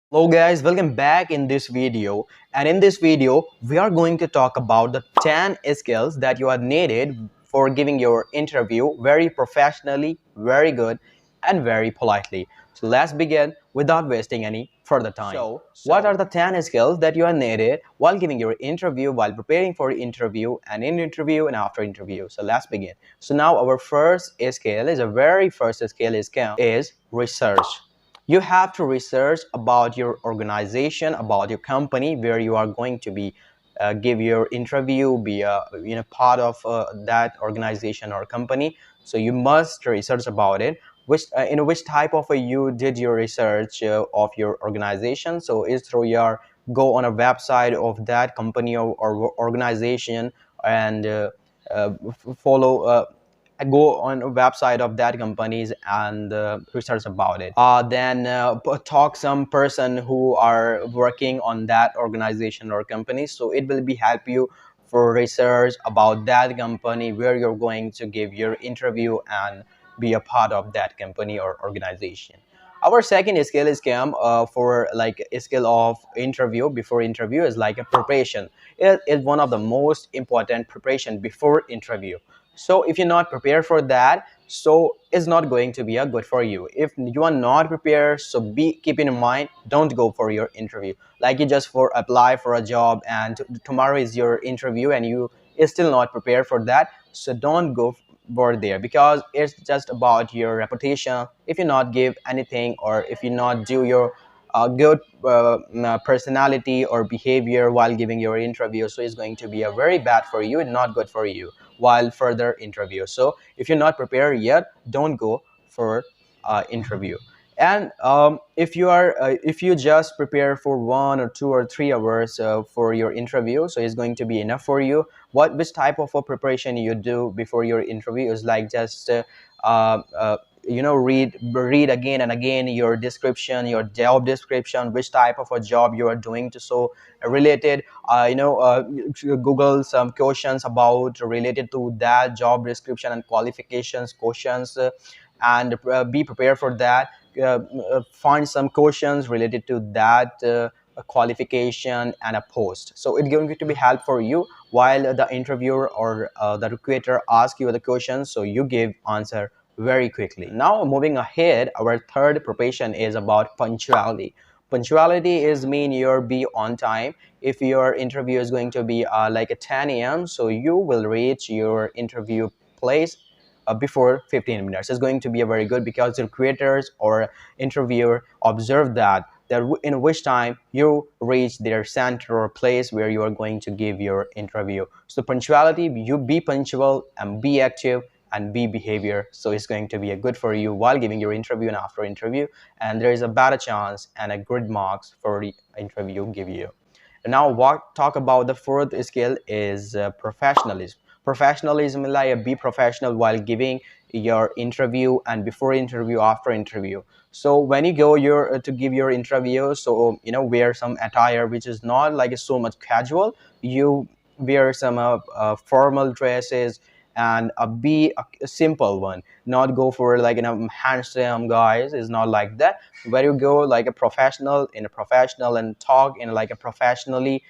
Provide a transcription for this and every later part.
Hello guys, welcome back in this video. And in this video we are going to talk about the 10 skills that you are needed for giving your interview very professionally, very good and very politely. So let's begin without wasting any further time. What are the 10 skills that you are needed while giving your interview, while preparing for interview and in interview and after interview? So let's begin. So now our first skill is a very first skill is research. You have to research about your organization, about your company where you are going to be give your interview, be a part of that organization or company. So you must research about it, which which type of you did your research of your organization. So is through your go on a website of that company or organization and follow go on a website of that companies and research about it. Then talk some person who are working on that organization or company, so it will be help you for research about that company where you're going to give your interview and be a part of that company or organization. Our second skill is for like a skill of interview before interview is like a preparation. It is one of the most important preparation before interview. So if you're not prepared for that, so it's not going to be a good for you. If you are not prepared, so be keeping in mind, don't go for your interview like you just for apply for a job and tomorrow is your interview and you is still not prepared for that. So don't go for there because it's just about your reputation. If you not give anything or if you not do your good personality or behavior while giving your interview, so it's going to be a very bad for you and not good for you while further interview. So if you're not prepared yet, don't go for interview. And if you just prepare for 1 or 2 or 3 hours for your interview, so it's going to be enough for you. Which type of a preparation you do before your interview is like just uh, uh, read again and again your description, your job description, which type of a job you are doing to, so related google some questions about related to that job description and qualifications questions, and be prepared for that. Find some questions related to that a qualification and a post, so it's going to be help for you while the interviewer or the recruiter ask you the questions, so you give answer very quickly. Now moving ahead, our third preparation is about punctuality. Punctuality is mean you're be on time. If your interview is going to be like at 10 a.m, so you will reach your interview place before 15 minutes. Is going to be a very good because the creators or interviewer observe that in which time you reach their center or place where you are going to give your interview. So punctuality, you be punctual and be active and be behavior, so it's going to be a good for you while giving your interview and after interview, and there is a better chance and a good marks for the interview give you. Now what talk about the fourth skill is professionalism. Professionalism is like be professional while giving your interview and before interview after interview. So when you go your to give your interview, so wear some attire which is not like so much casual. You wear some formal dresses and be a simple one, not go for like handsome guys. It's not like that. Where you go like a professional in a professional and talk in like a professionally,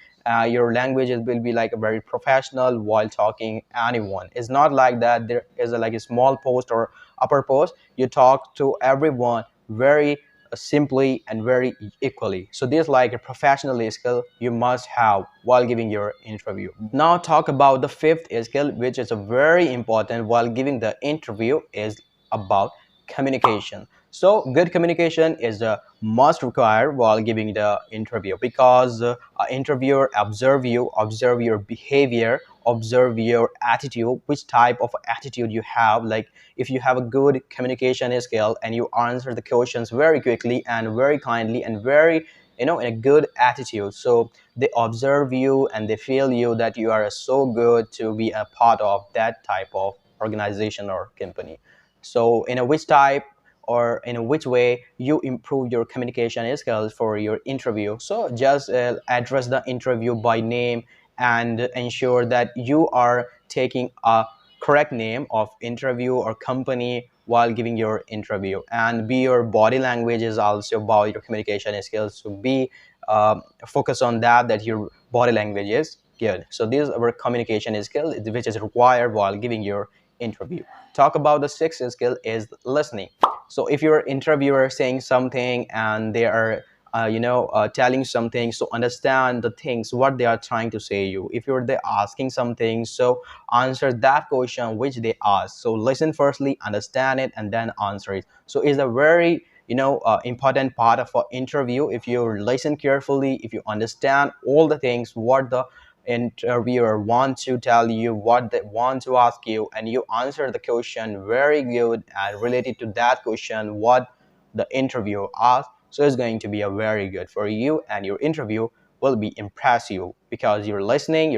your languages will be like a very professional while talking anyone. It's not like that there is like a small post or upper post. You talk to everyone very simply and very equally. So this is like a professional skill you must have while giving your interview. Now talk about the fifth skill, which is a very important while giving the interview, is about communication. So good communication is a must require while giving the interview because interviewer observe your behavior, observe your attitude, which type of attitude you have. Like if you have a good communication skill and you answer the questions very quickly and very kindly and very in a good attitude, so they observe you and they feel you that you are so good to be a part of that type of organization or company. So in a which type or in which way you improve your communication skills for your interview, so just address the interview by name and ensure that you are taking a correct name of interview or company while giving your interview. And be your body language is also about your communication skills. So be focus on that your body language is good. So these are communication skills which is required while giving your interview. Talk about the sixth skill is listening. So if your interviewer saying something and they are telling something, so understand the things what they are trying to say you. If you're they asking something, so answer that question which they ask. So listen firstly, understand it, and then answer it. So it's a very important part of an interview. If you listen carefully, if you understand all the things what the interviewer wants to tell you, what they want to ask you, and you answer the question very good and related to that question what the interviewer asked, so it's going to be a very good for you, and your interview will be impressive because your listening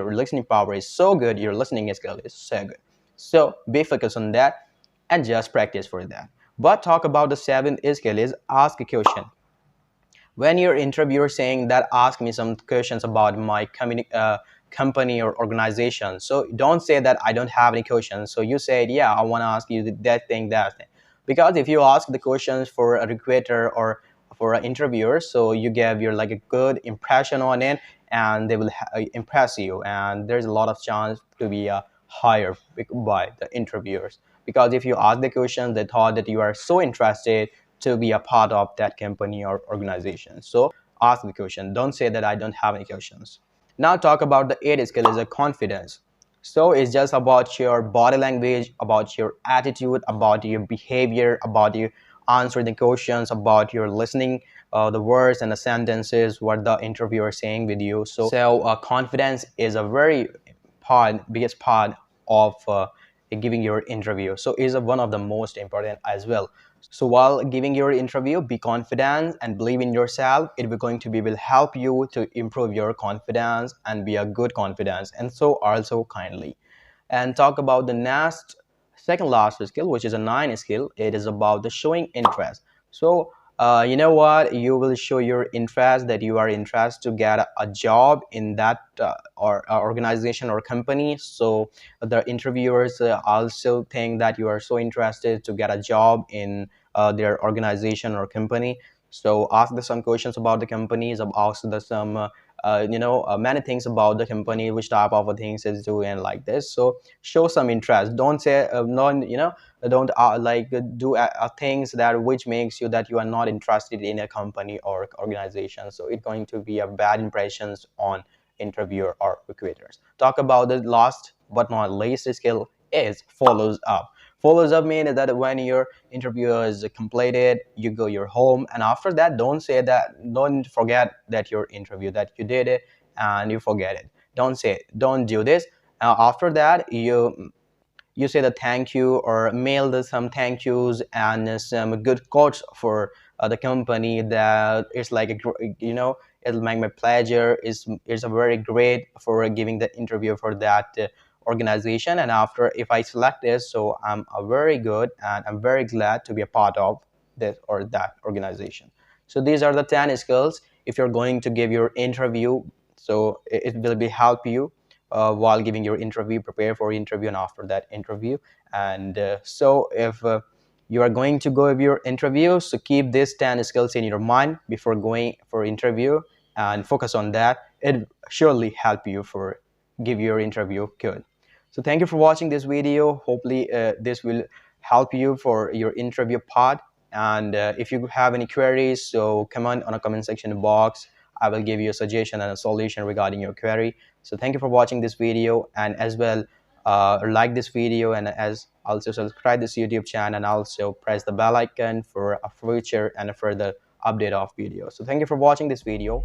power is so good, your listening skill is so good. So be focused on that and just practice for that. But talk about the seventh skill is ask a question. When your interviewer saying that ask me some questions about my company or organization, so don't say that I don't have any questions. So you said, yeah, I want to ask you that thing. Because if you ask the questions for a recruiter or for an interviewer, so you give your like a good impression on it, and they will impress you, and there's a lot of chance to be hired by the interviewers. Because if you ask the questions, they thought that you are so interested to be a part of that company or organization. So ask the question. Don't say that I don't have any questions. Now talk about the eighth skill is a confidence. So it's just about your body language, about your attitude, about your behavior, about you answering the questions, about your listening the words and the sentences what the interviewer is saying with you. So confidence is a very biggest part of giving your interview. So is one of the most important as well. So while giving your interview, be confident and believe in yourself. It will going to be will help you to improve your confidence and be a good confidence, and so also kindly. And talk about the next second last skill, which is a nine skill. It is about the showing interest. So you know what, you will show your interest that you are interested to get a job in that or organization or company. So the interviewers also think that you are so interested to get a job in their organization or company. So ask them some questions about the companies, ask them some many things about the company, which type of things is doing like this. So show some interest. Don't say non don't do things that which makes you that you are not interested in a company or organization. So it's going to be a bad impressions on interviewer or recruiters. Talk about the last but not least skill is follows up. Follows up means that when your interview is completed, you go your home, and after that, don't forget that your interview that you did it and you forget it. Don't say it. Don't do this. After that, you say the thank you or mail some thank yous and some good quotes for the company that it's like it'll make my pleasure. Is a very great for giving the interview for that organization. And after if I select this, so I'm very good and I'm very glad to be a part of this or that organization. So these are the 10 skills if you're going to give your interview. So it will be help you while giving your interview, prepare for interview and after that interview. And so if you are going to go with your interview, so keep these 10 skills in your mind before going for interview and focus on that. It surely help you for give your interview good. So thank you for watching this video. Hopefully this will help you for your interview part. And if you have any queries, so comment on a comment section box. I will give you a suggestion and a solution regarding your query. So thank you for watching this video, and as well like this video, and as also subscribe this YouTube channel, and also press the bell icon for a future and a further update of videos. So thank you for watching this video.